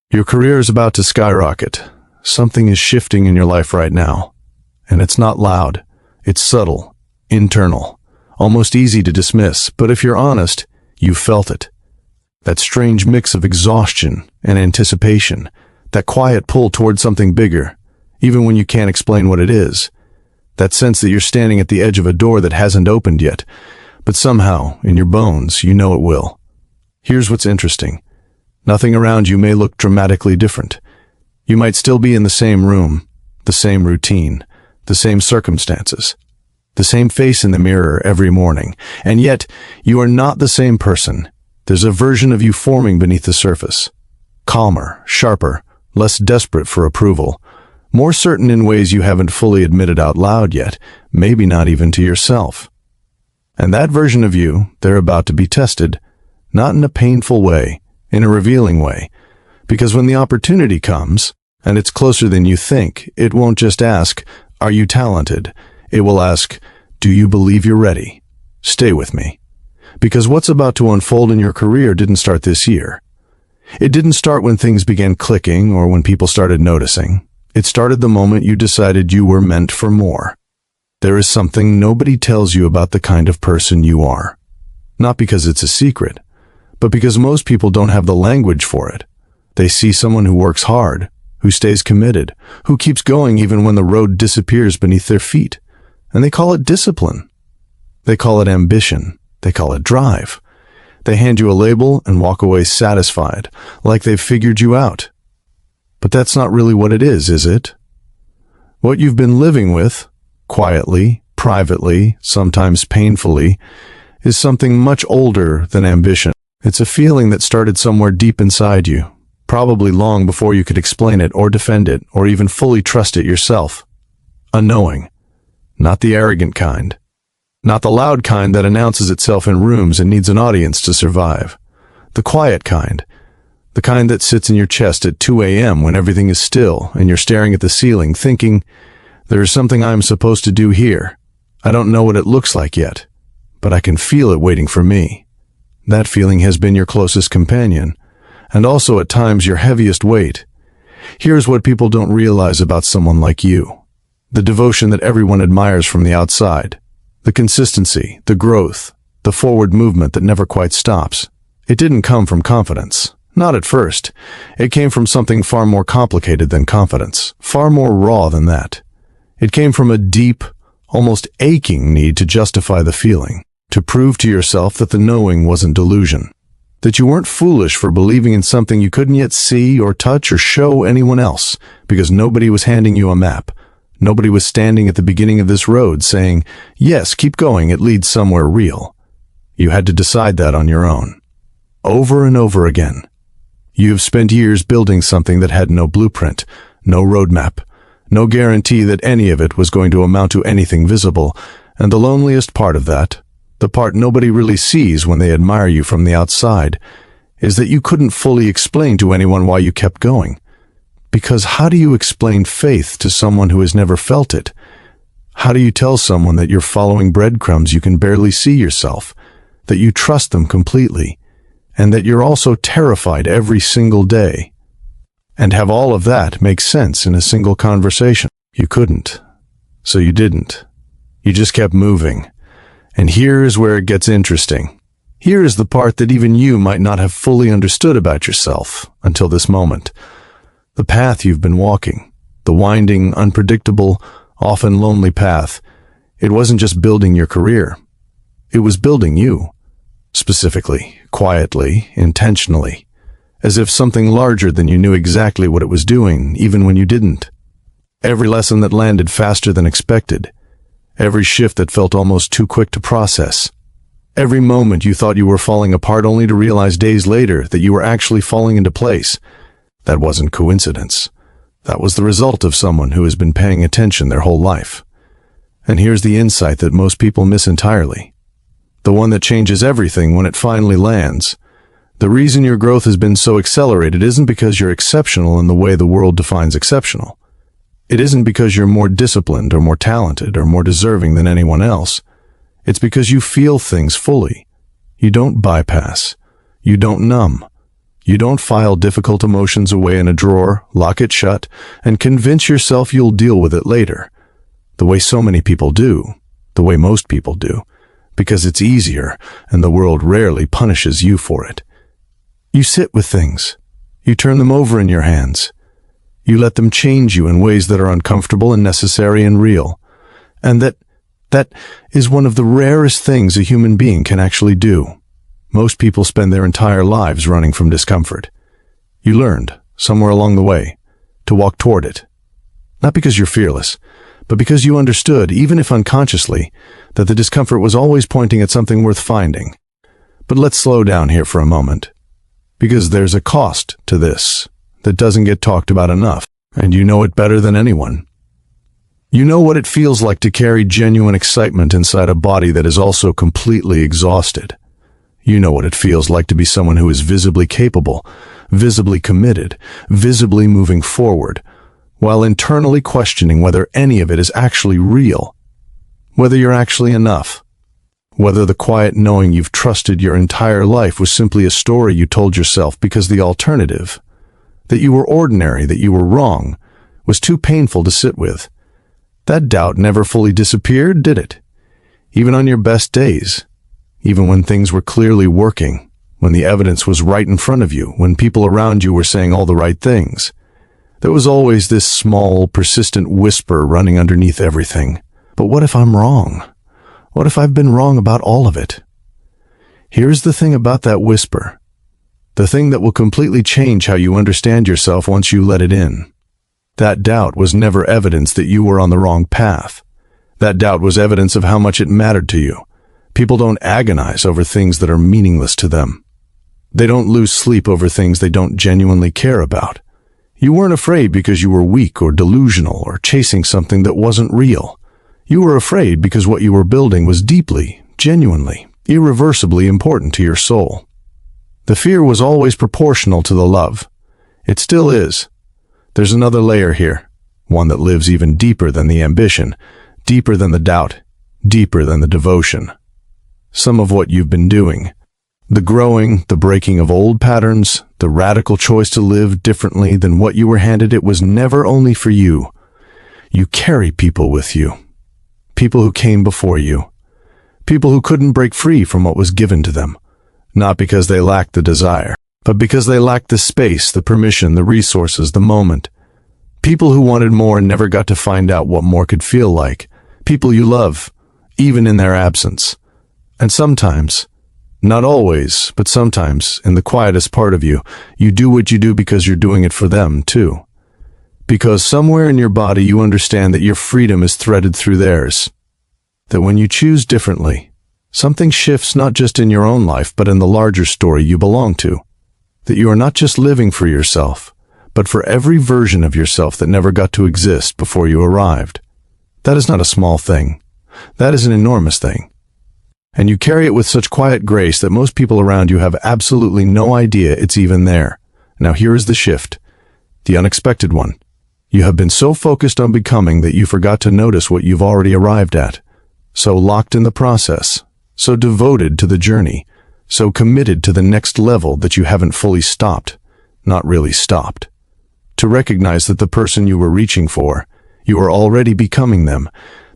Your career is about to skyrocket. Something is shifting in your life right now. And it's not loud. It's subtle, internal, almost easy to dismiss. But if you're honest, you've felt it. That strange mix of exhaustion and anticipation. That quiet pull toward something bigger, even when you can't explain what it is. That sense that you're standing at the edge of a door that hasn't opened yet, but somehow, in your bones, you know it will. Here's what's interesting. Nothing around you may look dramatically different. You might still be in the same room, the same routine, the same circumstances, the same face in the mirror every morning, and yet you are not the same person. There's a version of you forming beneath the surface. Calmer, sharper, less desperate for approval, more certain in ways you haven't fully admitted out loud yet, maybe not even to yourself. And that version of you, they're about to be tested, not in a painful way, in a revealing way. Because when the opportunity comes, and it's closer than you think, it won't just ask, "Are you talented?" It will ask, "Do you believe you're ready?" Stay with me. Because what's about to unfold in your career didn't start this year. It didn't start when things began clicking or when people started noticing. It started the moment you decided you were meant for more. There is something nobody tells you about the kind of person you are. Not because it's a secret, but because most people don't have the language for it. They see someone who works hard, who stays committed, who keeps going even when the road disappears beneath their feet. And they call it discipline. They call it ambition. They call it drive. They hand you a label and walk away satisfied, like they've figured you out. But that's not really what it is it? What you've been living with, quietly, privately, sometimes painfully, is something much older than ambition. It's a feeling that started somewhere deep inside you, probably long before you could explain it or defend it or even fully trust it yourself. A knowing. Not the arrogant kind. Not the loud kind that announces itself in rooms and needs an audience to survive. The quiet kind. The kind that sits in your chest at 2 a.m. when everything is still and you're staring at the ceiling thinking, "There is something I'm supposed to do here. I don't know what it looks like yet, but I can feel it waiting for me." That feeling has been your closest companion, and also at times your heaviest weight. Here's what people don't realize about someone like you. The devotion that everyone admires from the outside. The consistency, the growth, the forward movement that never quite stops. It didn't come from confidence. Not at first. It came from something far more complicated than confidence, far more raw than that. It came from a deep, almost aching need to justify the feeling, to prove to yourself that the knowing wasn't delusion, that you weren't foolish for believing in something you couldn't yet see or touch or show anyone else, because nobody was handing you a map. Nobody was standing at the beginning of this road saying, "Yes, keep going, it leads somewhere real." You had to decide that on your own. Over and over again. You have spent years building something that had no blueprint, no roadmap, no guarantee that any of it was going to amount to anything visible, and the loneliest part of that, the part nobody really sees when they admire you from the outside, is that you couldn't fully explain to anyone why you kept going. Because how do you explain faith to someone who has never felt it? How do you tell someone that you're following breadcrumbs you can barely see yourself, that you trust them completely, and that you're also terrified every single day? And have all of that make sense in a single conversation? You couldn't. So you didn't. You just kept moving. And here is where it gets interesting. Here is the part that even you might not have fully understood about yourself until this moment. The path you've been walking, the winding, unpredictable, often lonely path, it wasn't just building your career. It was building you. Specifically, quietly, intentionally. As if something larger than you knew exactly what it was doing, even when you didn't. Every lesson that landed faster than expected. Every shift that felt almost too quick to process. Every moment you thought you were falling apart only to realize days later that you were actually falling into place. That wasn't coincidence. That was the result of someone who has been paying attention their whole life. And here's the insight that most people miss entirely. The one that changes everything when it finally lands. The reason your growth has been so accelerated isn't because you're exceptional in the way the world defines exceptional. It isn't because you're more disciplined or more talented or more deserving than anyone else. It's because you feel things fully. You don't bypass. You don't numb. You don't file difficult emotions away in a drawer, lock it shut, and convince yourself you'll deal with it later. The way so many people do, the way most people do, because it's easier and the world rarely punishes you for it. You sit with things. You turn them over in your hands. You let them change you in ways that are uncomfortable and necessary and real. And that is one of the rarest things a human being can actually do. Most people spend their entire lives running from discomfort. You learned, somewhere along the way, to walk toward it. Not because you're fearless, but because you understood, even if unconsciously, that the discomfort was always pointing at something worth finding. But let's slow down here for a moment. Because there's a cost to this that doesn't get talked about enough, and you know it better than anyone. You know what it feels like to carry genuine excitement inside a body that is also completely exhausted. You know what it feels like to be someone who is visibly capable, visibly committed, visibly moving forward, while internally questioning whether any of it is actually real, whether you're actually enough, whether the quiet knowing you've trusted your entire life was simply a story you told yourself because the alternative, that you were ordinary, that you were wrong, was too painful to sit with. That doubt never fully disappeared, did it? Even on your best days, even when things were clearly working, when the evidence was right in front of you, when people around you were saying all the right things, there was always this small, persistent whisper running underneath everything. But what if I'm wrong? What if I've been wrong about all of it? Here's the thing about that whisper. The thing that will completely change how you understand yourself once you let it in. That doubt was never evidence that you were on the wrong path. That doubt was evidence of how much it mattered to you. People don't agonize over things that are meaningless to them. They don't lose sleep over things they don't genuinely care about. You weren't afraid because you were weak or delusional or chasing something that wasn't real. You were afraid because what you were building was deeply, genuinely, irreversibly important to your soul. The fear was always proportional to the love. It still is. There's another layer here, one that lives even deeper than the ambition, deeper than the doubt, deeper than the devotion. Some of what you've been doing, the growing, the breaking of old patterns, the radical choice to live differently than what you were handed, it was never only for you. You carry people with you. People who came before you. People who couldn't break free from what was given to them. Not because they lacked the desire, but because they lacked the space, the permission, the resources, the moment. People who wanted more and never got to find out what more could feel like. People you love, even in their absence. And sometimes, not always, but sometimes, in the quietest part of you, you do what you do because you're doing it for them, too. Because somewhere in your body you understand that your freedom is threaded through theirs. That when you choose differently, something shifts not just in your own life, but in the larger story you belong to. That you are not just living for yourself, but for every version of yourself that never got to exist before you arrived. That is not a small thing. That is an enormous thing. And you carry it with such quiet grace that most people around you have absolutely no idea it's even there. Now here is the shift, the unexpected one. You have been so focused on becoming that you forgot to notice what you've already arrived at. So locked in the process, so devoted to the journey, so committed to the next level that you haven't fully stopped, not really stopped. To recognize that the person you were reaching for, you are already becoming them.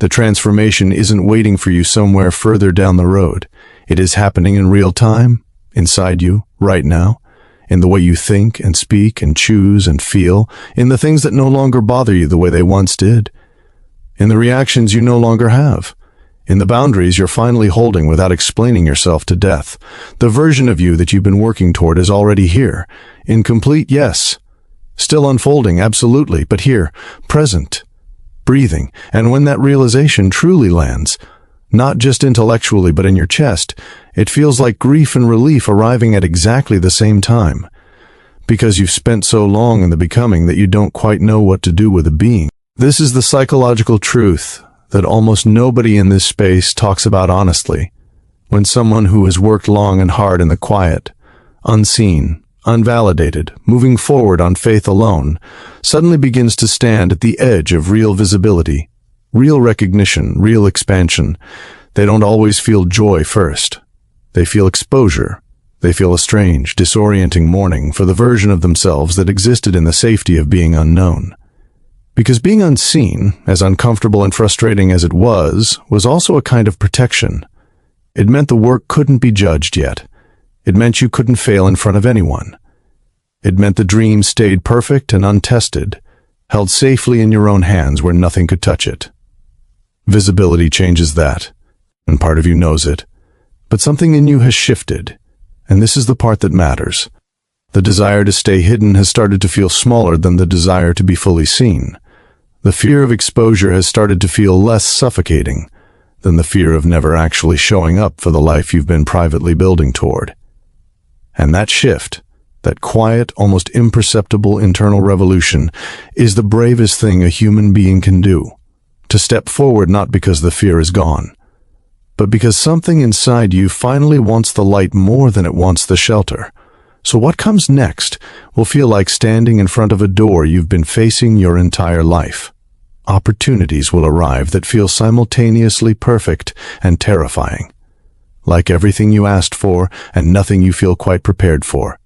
The transformation isn't waiting for you somewhere further down the road. It is happening in real time, inside you, right now, in the way you think and speak and choose and feel, in the things that no longer bother you the way they once did, in the reactions you no longer have, in the boundaries you're finally holding without explaining yourself to death. The version of you that you've been working toward is already here. Incomplete, yes. Still unfolding, absolutely, but here, present, breathing. And when that realization truly lands, not just intellectually but in your chest, it feels like grief and relief arriving at exactly the same time. Because you've spent so long in the becoming that you don't quite know what to do with the being. This is the psychological truth that almost nobody in this space talks about honestly. When someone who has worked long and hard in the quiet, unseen, unvalidated, moving forward on faith alone, suddenly begins to stand at the edge of real visibility, real recognition, real expansion, they don't always feel joy first. They feel exposure, They feel a strange, disorienting mourning for the version of themselves that existed in the safety of being unknown. Because being unseen, as uncomfortable and frustrating as it was also a kind of protection. It meant the work couldn't be judged yet. It meant you couldn't fail in front of anyone. It meant the dream stayed perfect and untested, held safely in your own hands where nothing could touch it. Visibility changes that, and part of you knows it. But something in you has shifted, and this is the part that matters. The desire to stay hidden has started to feel smaller than the desire to be fully seen. The fear of exposure has started to feel less suffocating than the fear of never actually showing up for the life you've been privately building toward. And that shift, that quiet, almost imperceptible internal revolution, is the bravest thing a human being can do. To step forward not because the fear is gone, but because something inside you finally wants the light more than it wants the shelter. So what comes next will feel like standing in front of a door you've been facing your entire life. Opportunities will arrive that feel simultaneously perfect and terrifying. Like everything you asked for and nothing you feel quite prepared for.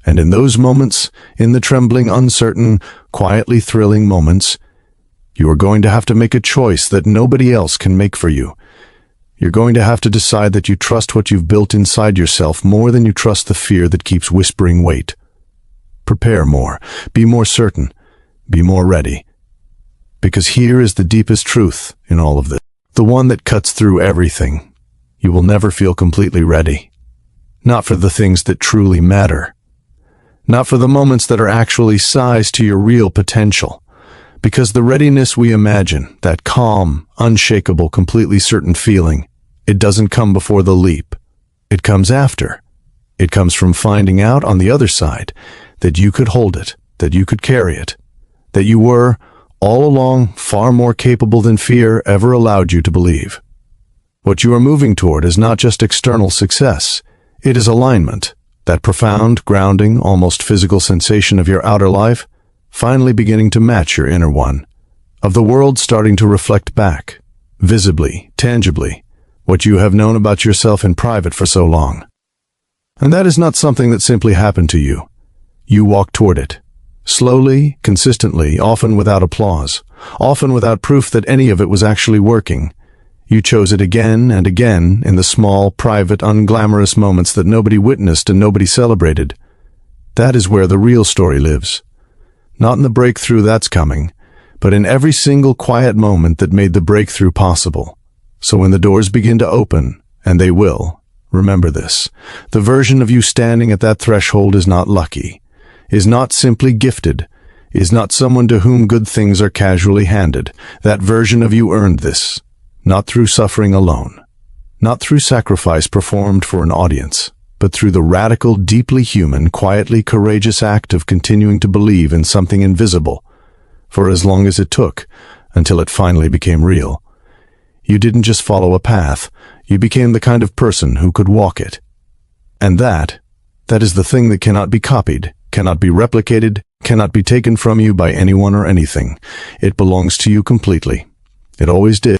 And in those moments, in the trembling, uncertain, quietly thrilling moments, you are going to have to make a choice that nobody else can make for you. You're going to have to decide that you trust what you've built inside yourself more than you trust the fear that keeps whispering, wait. Prepare more, be more certain, be more ready. Because here is the deepest truth in all of this, the one that cuts through everything. You will never feel completely ready. Not for the things that truly matter. Not for the moments that are actually sized to your real potential. Because the readiness we imagine, that calm, unshakable, completely certain feeling, it doesn't come before the leap. It comes after. It comes from finding out on the other side that you could hold it, that you could carry it, that you were, all along, far more capable than fear ever allowed you to believe. What you are moving toward is not just external success. It is alignment, that profound, grounding, almost physical sensation of your outer life, finally beginning to match your inner one, of the world starting to reflect back, visibly, tangibly, what you have known about yourself in private for so long. And that is not something that simply happened to you. You walked toward it. Slowly, consistently, often without applause, often without proof that any of it was actually working. You chose it again and again in the small, private, unglamorous moments that nobody witnessed and nobody celebrated. That is where the real story lives. Not in the breakthrough that's coming, but in every single quiet moment that made the breakthrough possible. So when the doors begin to open, and they will, remember this, the version of you standing at that threshold is not lucky, is not simply gifted, is not someone to whom good things are casually handed. That version of you earned this, not through suffering alone, not through sacrifice performed for an audience, but through the radical, deeply human, quietly courageous act of continuing to believe in something invisible, for as long as it took, until it finally became real. You didn't just follow a path, you became the kind of person who could walk it. And that is the thing that cannot be copied, cannot be replicated, cannot be taken from you by anyone or anything. It belongs to you completely. It always did.